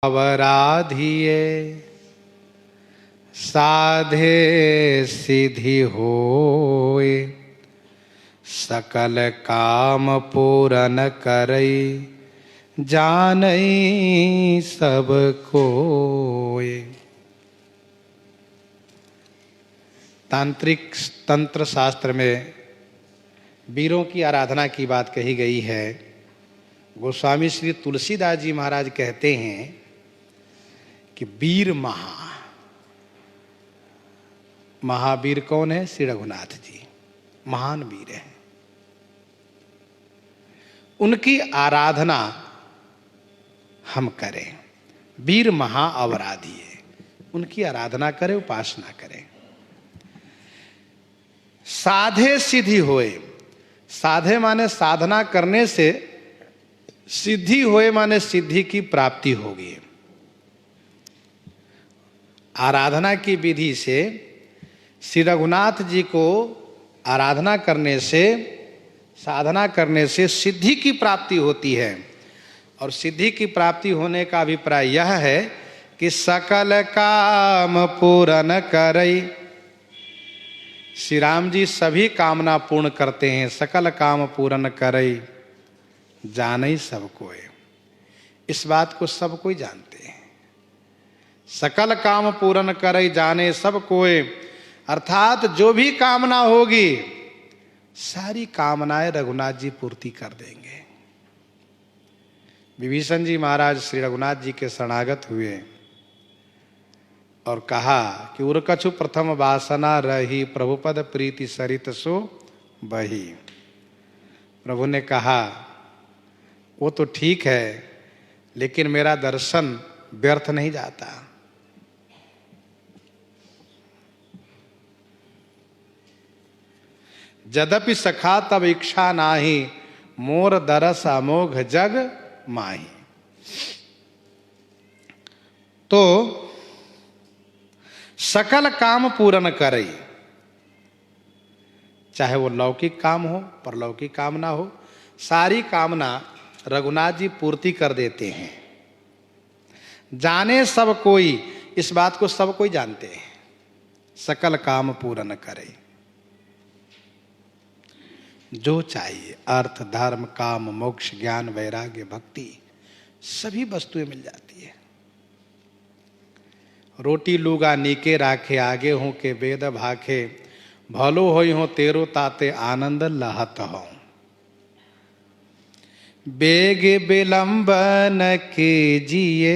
अवराधिये साधे सिद्धि होए, सकल काम पूरन करई जानई सब कोय। तांत्रिक तंत्र शास्त्र में वीरों की आराधना की बात कही गई है। गोस्वामी श्री तुलसीदास जी महाराज कहते हैं कि वीर महावीर कौन है? श्री रघुनाथ जी महान वीर हैं। उनकी आराधना हम करें। वीर महा अवराधी है, उनकी आराधना करें, उपासना करें। साधे सिद्धि होए, साधे माने साधना करने से, सिद्धि होए माने सिद्धि की प्राप्ति होगी। आराधना की विधि से, श्री रघुनाथ जी को आराधना करने से, साधना करने से सिद्धि की प्राप्ति होती है। और सिद्धि की प्राप्ति होने का अभिप्राय यह है कि सकल काम पूर्ण करई। श्री राम जी सभी कामना पूर्ण करते हैं। सकल काम पूर्ण करई जानई सब कोय। इस बात को सब कोई जानते हैं। सकल काम पूर्ण करई जाने सब कोय, अर्थात जो भी कामना होगी सारी कामनाएं रघुनाथ जी पूर्ति कर देंगे। विभीषण जी महाराज श्री रघुनाथ जी के शरणागत हुए और कहा कि उरकछु प्रथम वासना रही, प्रभुपद प्रीति सरित सो बही। प्रभु ने कहा वो तो ठीक है, लेकिन मेरा दर्शन व्यर्थ नहीं जाता। यद्यपि सखा तब इच्छा नाही, मोर दरस अमोघ जग माही। तो सकल काम पूर्ण करई, चाहे वो लौकिक काम हो, परलौकिक कामना हो, सारी कामना रघुनाथ जी पूर्ति कर देते हैं। जाने सब कोई, इस बात को सब कोई जानते हैं। सकल काम पूर्ण करे, जो चाहिए अर्थ धर्म काम मोक्ष ज्ञान वैराग्य भक्ति सभी वस्तुएं मिल जाती है। रोटी लूगा नीके राखे, आगे हो के वेद भाखे, भलो होई हो तेरो ताते आनंद लहत हो। बेग विलंबन कीजिए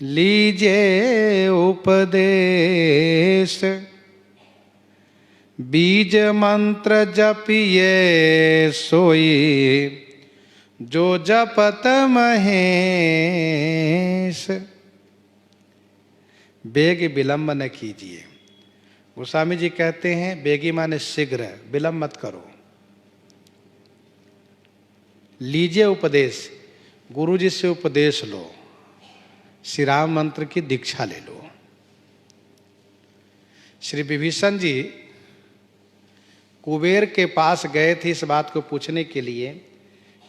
लीजे उपदेश, बीज मंत्र जपिए सोई जो जपत महेश। बेग विलंब न कीजिए। गोस्वामी जी कहते हैं बेगी माने शीघ्र, विलंब मत करो। लीजिए उपदेश, गुरु जी से उपदेश लो, श्री राम मंत्र की दीक्षा ले लो। श्री विभीषण जी कुबेर के पास गए थे इस बात को पूछने के लिए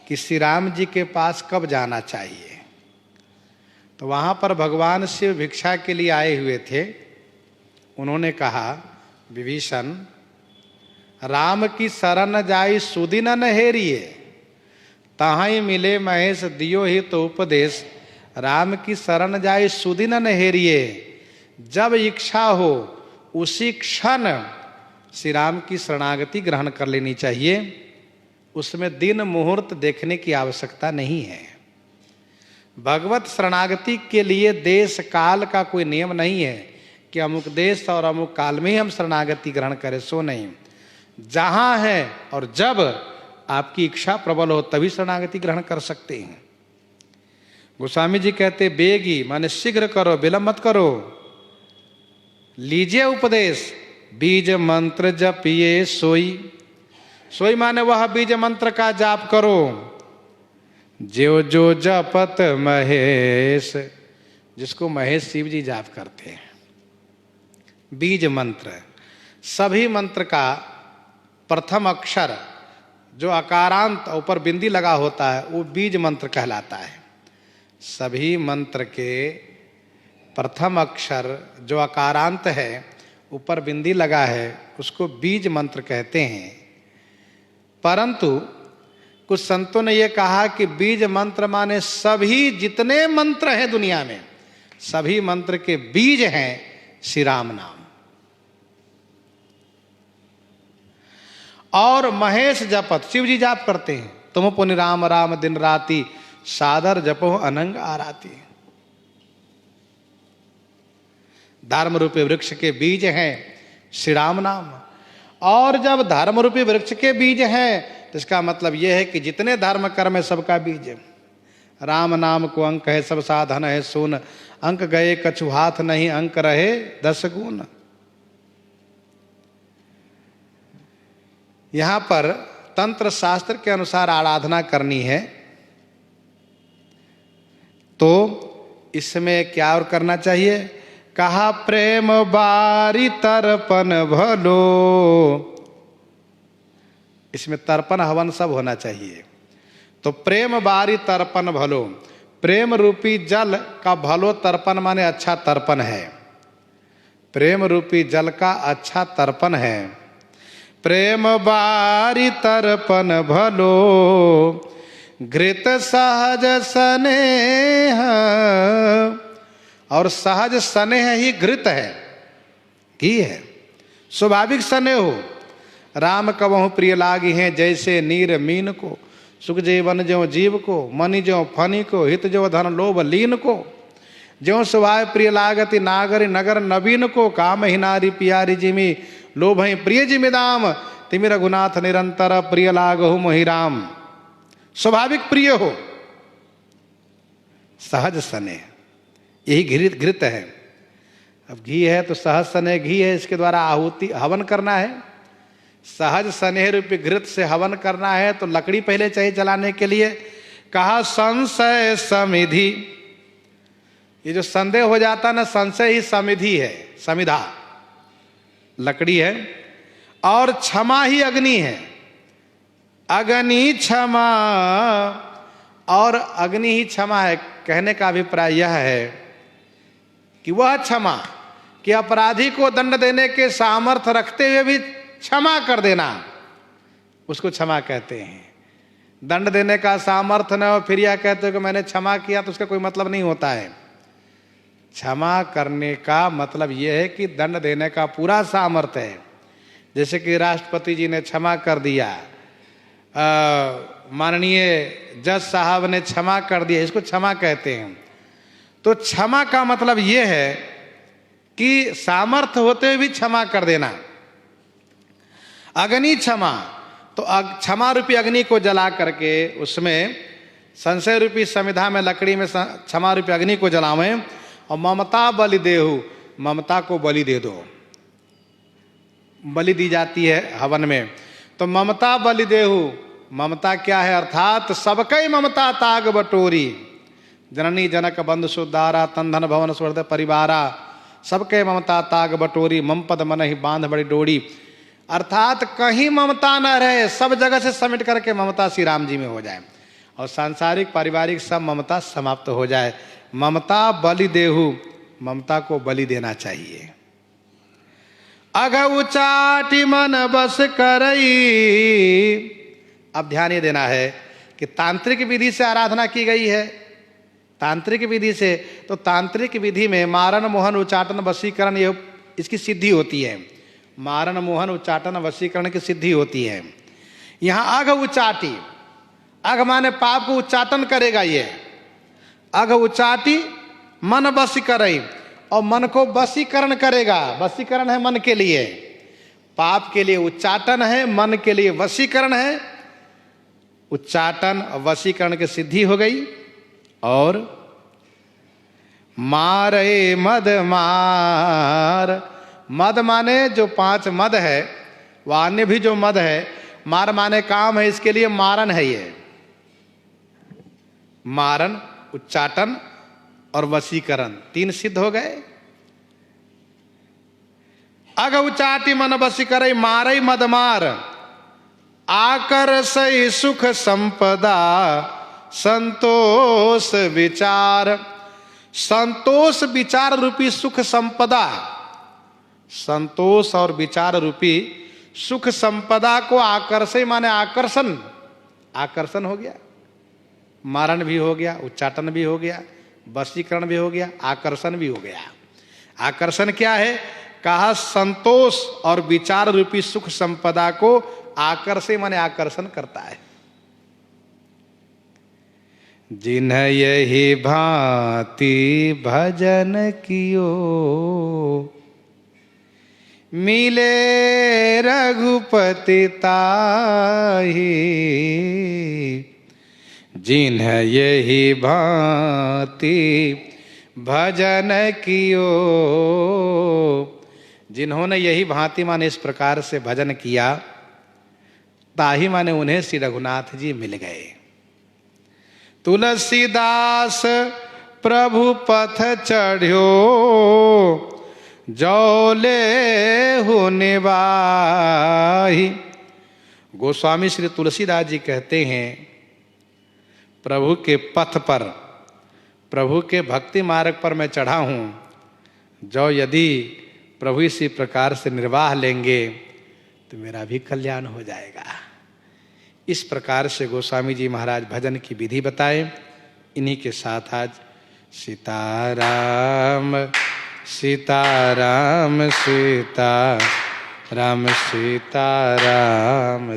कि श्री राम जी के पास कब जाना चाहिए। तो वहां पर भगवान शिव भिक्षा के लिए आए हुए थे। उन्होंने कहा विभीषण, राम की शरण जाई सुदिन न हेरिए, ताहि मिले महेश दियो ही तो उपदेश। राम की शरण जाई सुदिन न हेरिए, जब इच्छा हो उसी क्षण श्री राम की शरणागति ग्रहण कर लेनी चाहिए। उसमें दिन मुहूर्त देखने की आवश्यकता नहीं है। भगवत शरणागति के लिए देश काल का कोई नियम नहीं है कि अमुक देश और अमुक काल में ही हम शरणागति ग्रहण करें, सो नहीं। जहां है और जब आपकी इच्छा प्रबल हो तभी शरणागति ग्रहण कर सकते हैं। गोस्वामी जी कहते बेगी माने शीघ्र करो, विलंब मत करो। लीजिए उपदेश, बीज मंत्र जपिए सोई। सोई माने वह बीज मंत्र का जाप करो जो जो जपत महेश, जिसको महेश शिव जी जाप करते हैं। बीज मंत्र, सभी मंत्र का प्रथम अक्षर जो अकारांत ऊपर बिंदी लगा होता है वो बीज मंत्र कहलाता है। सभी मंत्र के प्रथम अक्षर जो अकारांत है, ऊपर बिंदी लगा है, उसको बीज मंत्र कहते हैं। परंतु कुछ संतों ने यह कहा कि बीज मंत्र माने सभी जितने मंत्र हैं दुनिया में, सभी मंत्र के बीज हैं श्री राम नाम। और महेश जपत, शिव जी जाप करते हैं, तुम पुनि राम राम दिन राति, सादर जपो अनंग आराती। धर्म रूपी वृक्ष के बीज हैं श्री राम नाम। और जब धर्म रूपी वृक्ष के बीज हैं तो इसका मतलब यह है कि जितने धर्म कर्म है सबका बीज है। राम नाम को अंक है, सब साधन है सुन, अंक गए कछु हाथ नहीं, अंक रहे 10 गुण। यहां पर तंत्र शास्त्र के अनुसार आराधना करनी है, तो इसमें क्या और करना चाहिए? कहा प्रेम बारी तर्पण भलो, इसमें तर्पण हवन सब होना चाहिए। तो प्रेम बारी तर्पण भलो, प्रेम रूपी जल का भलो तर्पण माने अच्छा तर्पण है, प्रेम रूपी जल का अच्छा तर्पण है। प्रेम बारी तर्पण भलो, घृत सहज स्नेह, और सहज स्नेह ही घृत है, घी है। स्वाभाविक स्नेह हो, राम कबहु प्रिय लागी हैं, जैसे नीर मीन को, सुख जीवन ज्यों जीव को, मनि ज्यों फनी को, हित ज्यों धन लोभ लीन को। ज्यों सुभाय प्रिय लागति नागरी नगर नवीन को, काम ही नारी पियारी जिमी, लोभ ही प्रिय जिमि दाम, तिमि रघुनाथ निरंतर, प्रिय लागहु मोहि राम। स्वाभाविक प्रिय हो, सहज स्नेह, यही घृत है। अब घी है तो सहज स्नेह घी है, इसके द्वारा आहुति हवन करना है। सहज स्नेह रूपी घृत से हवन करना है तो लकड़ी पहले चाहिए जलाने के लिए। कहा संशय समिधि, ये जो संदेह हो जाता ना, संशय ही समिधि है, समिधा लकड़ी है। और क्षमा ही अग्नि है, अग्नि क्षमा, और अग्नि ही क्षमा है। कहने का अभिप्राय यह है कि वह क्षमा कि अपराधी को दंड देने के सामर्थ्य रखते हुए भी क्षमा कर देना, उसको क्षमा कहते हैं। दंड देने का सामर्थ्य न हो फिर यह कहते हो कि मैंने क्षमा किया, तो उसका कोई मतलब नहीं होता है। क्षमा करने का मतलब यह है कि दंड देने का पूरा सामर्थ्य है। जैसे कि राष्ट्रपति जी ने क्षमा कर दिया, माननीय जज साहब ने क्षमा कर दिया, इसको क्षमा कहते हैं। तो क्षमा का मतलब यह है कि सामर्थ्य होते हुए भी क्षमा कर देना। अग्नि क्षमा, तो क्षमा रूपी अग्नि को जला करके उसमें संशय रूपी समिधा में लकड़ी में क्षमा रूपी अग्नि को जलावें, और ममता बलि देहु, ममता को बलि दे दो। बलि दी जाती है हवन में, तो ममता बलि देहु, ममता क्या है? अर्थात सबकई ममता ताग बटोरी, जननी जनक बंधु सुदारा, तन धन भवन स्वर्ग परिवारा, सबके ममता ताग बटोरी, मम पद मन ही बांध बड़ी डोरी। अर्थात कहीं ममता न रहे, सब जगह से समेट करके ममता श्री राम जी में हो जाए, और सांसारिक पारिवारिक सब ममता समाप्त हो जाए। ममता बलि देहु, ममता को बलि देना चाहिए। अघ उचाटी मन बस करई, अब ध्यान ये देना है कि तांत्रिक विधि से आराधना की गई है। तांत्रिक विधि से, तो तांत्रिक विधि में मारण मोहन उच्चाटन वशीकरण, ये इसकी सिद्धि होती है। मारण मोहन उच्चाटन वशीकरण की सिद्धि होती है। यहाँ अघ उच्चाटी, अघ माने पाप को उच्चाटन करेगा ये। अघ उच्चाटी मन बसी करई, और मन को वशीकरण करेगा। वशीकरण है मन के लिए, पाप के लिए उच्चाटन है, मन के लिए वशीकरण है। उच्चाटन और वशीकरण की सिद्धि हो गई। और मारे मद मार, मद माने जो 5 मद है, वह अन्य भी जो मद है, मार माने काम है, इसके लिए मारन है। ये मारन, उच्चाटन और वशीकरण 3 सिद्ध हो गए। अघ उचाटी मन बसी करई, मारई मद मार, आकर सही सुख संपदा, संतोष विचार। संतोष विचार रूपी सुख संपदा, संतोष और विचार रूपी सुख संपदा को आकर्षे माने आकर्षण, आकर्षण हो गया, मारण भी हो गया, उच्चाटन भी हो गया, वशीकरण भी हो गया, आकर्षण भी हो गया। आकर्षण क्या है? कहा संतोष और विचार रूपी सुख संपदा को आकर्षे माने आकर्षण करता है। जिन्ह यही भांति भजन कियो, मिले रघुपति ताहि। जिन्ह यही भांति भजन कियो, जिन्होंने यही भांति माने इस प्रकार से भजन किया, ताहि माने उन्हें श्री रघुनाथ जी मिल गए। तुलसीदास प्रभु पथ चढ़्यो, जौले हो निवाहि। गोस्वामी श्री तुलसीदास जी कहते हैं, प्रभु के पथ पर, प्रभु के भक्ति मार्ग पर मैं चढ़ा हूँ, जो यदि प्रभु इसी प्रकार से निर्वाह लेंगे तो मेरा भी कल्याण हो जाएगा। इस प्रकार से गोस्वामी जी महाराज भजन की विधि बताए। इन्हीं के साथ आज सीताराम सीताराम सीताराम सीताराम।